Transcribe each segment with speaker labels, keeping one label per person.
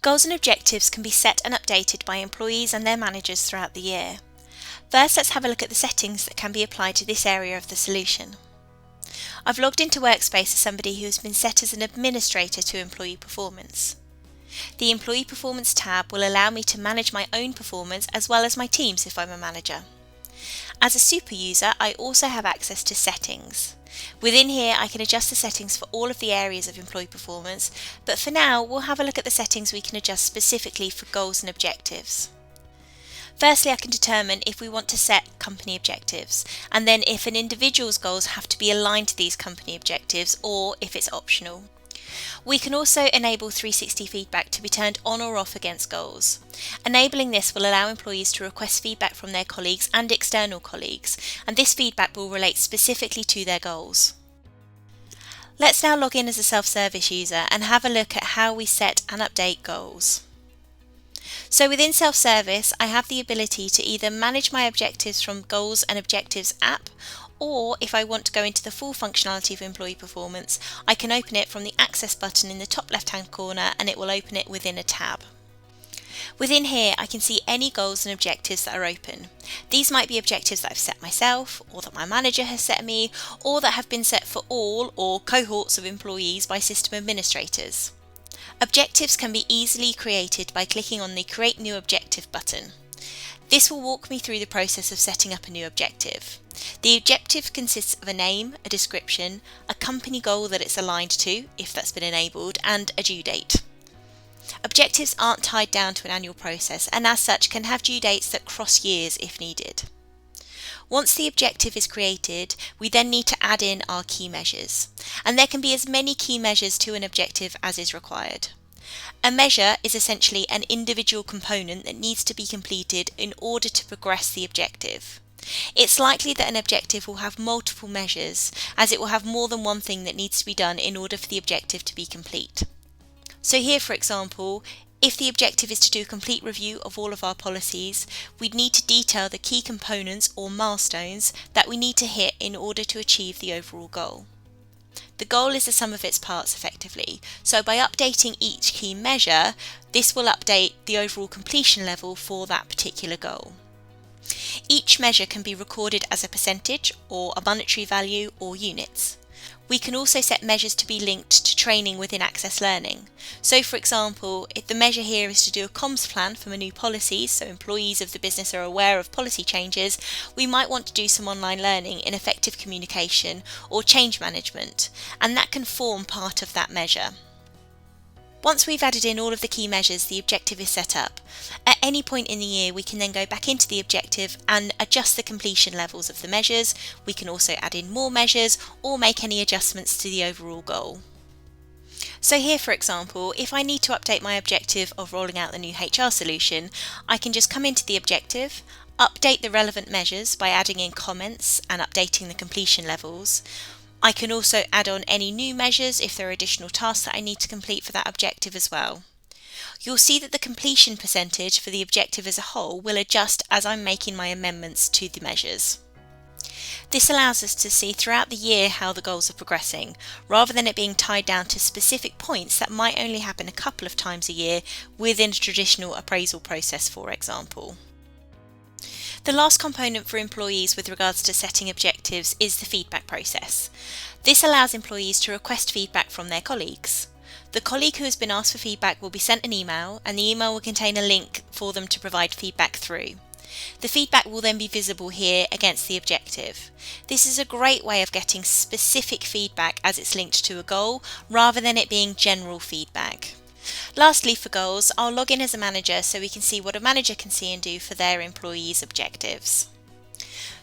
Speaker 1: Goals and objectives can be set and updated by employees and their managers throughout the year. First, let's have a look at the settings that can be applied to this area of the solution. I've logged into Workspace as somebody who has been set as an administrator to employee performance. The Employee Performance tab will allow me to manage my own performance as well as my team's if I'm a manager. As a super user, I also have access to settings. Within here, I can adjust the settings for all of the areas of employee performance, but for now, we'll have a look at the settings we can adjust specifically for goals and objectives. Firstly, I can determine if we want to set company objectives, and then if an individual's goals have to be aligned to these company objectives or if it's optional. We can also enable 360 feedback to be turned on or off against goals. Enabling this will allow employees to request feedback from their colleagues and external colleagues, and this feedback will relate specifically to their goals. Let's now log in as a self-service user and have a look at how we set and update goals. So within self-service, I have the ability to either manage my objectives from Goals and Objectives app, or if I want to go into the full functionality of employee performance, I can open it from the Access button in the top left-hand corner and it will open it within a tab. Within here, I can see any goals and objectives that are open. These might be objectives that I've set myself, or that my manager has set me, or that have been set for all or cohorts of employees by system administrators. Objectives can be easily created by clicking on the Create New Objective button. This will walk me through the process of setting up a new objective. The objective consists of a name, a description, a company goal that it's aligned to, if that's been enabled, and a due date. Objectives aren't tied down to an annual process and as such can have due dates that cross years if needed. Once the objective is created, we then need to add in our key measures, and there can be as many key measures to an objective as is required. A measure is essentially an individual component that needs to be completed in order to progress the objective. It's likely that an objective will have multiple measures, as it will have more than one thing that needs to be done in order for the objective to be complete. So here, for example, if the objective is to do a complete review of all of our policies, we'd need to detail the key components or milestones that we need to hit in order to achieve the overall goal. The goal is the sum of its parts effectively, so by updating each key measure, this will update the overall completion level for that particular goal. Each measure can be recorded as a percentage or a monetary value or units. We can also set measures to be linked to training within Access Learning. So for example, if the measure here is to do a comms plan for a new policy, so employees of the business are aware of policy changes, we might want to do some online learning in effective communication or change management, and that can form part of that measure. Once we've added in all of the key measures, the objective is set up. At any point in the year, we can then go back into the objective and adjust the completion levels of the measures. We can also add in more measures or make any adjustments to the overall goal. So here, for example, if I need to update my objective of rolling out the new HR solution, I can just come into the objective, update the relevant measures by adding in comments and updating the completion levels. I can also add on any new measures if there are additional tasks that I need to complete for that objective as well. You'll see that the completion percentage for the objective as a whole will adjust as I'm making my amendments to the measures. This allows us to see throughout the year how the goals are progressing, rather than it being tied down to specific points that might only happen a couple of times a year within a traditional appraisal process, for example. The last component for employees with regards to setting objectives is the feedback process. This allows employees to request feedback from their colleagues. The colleague who has been asked for feedback will be sent an email, and the email will contain a link for them to provide feedback through. The feedback will then be visible here against the objective. This is a great way of getting specific feedback as it's linked to a goal, rather than it being general feedback. Lastly, for goals, I'll log in as a manager so we can see what a manager can see and do for their employees' objectives.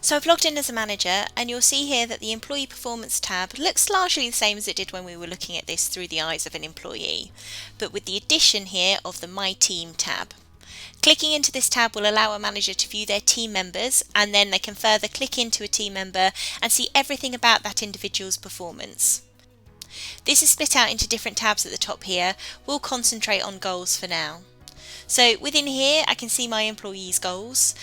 Speaker 1: So I've logged in as a manager, and you'll see here that the Employee Performance tab looks largely the same as it did when we were looking at this through the eyes of an employee, but with the addition here of the My Team tab. Clicking into this tab will allow a manager to view their team members, and then they can further click into a team member and see everything about that individual's performance. This is split out into different tabs at the top here. We'll concentrate on goals for now. So within here, I can see my employees' goals.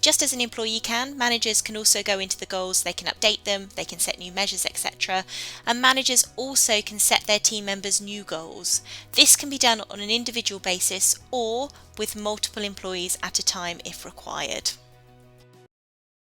Speaker 1: Just as an employee can, managers can also go into the goals, they can update them, they can set new measures, etc. And managers also can set their team members new goals. This can be done on an individual basis or with multiple employees at a time if required.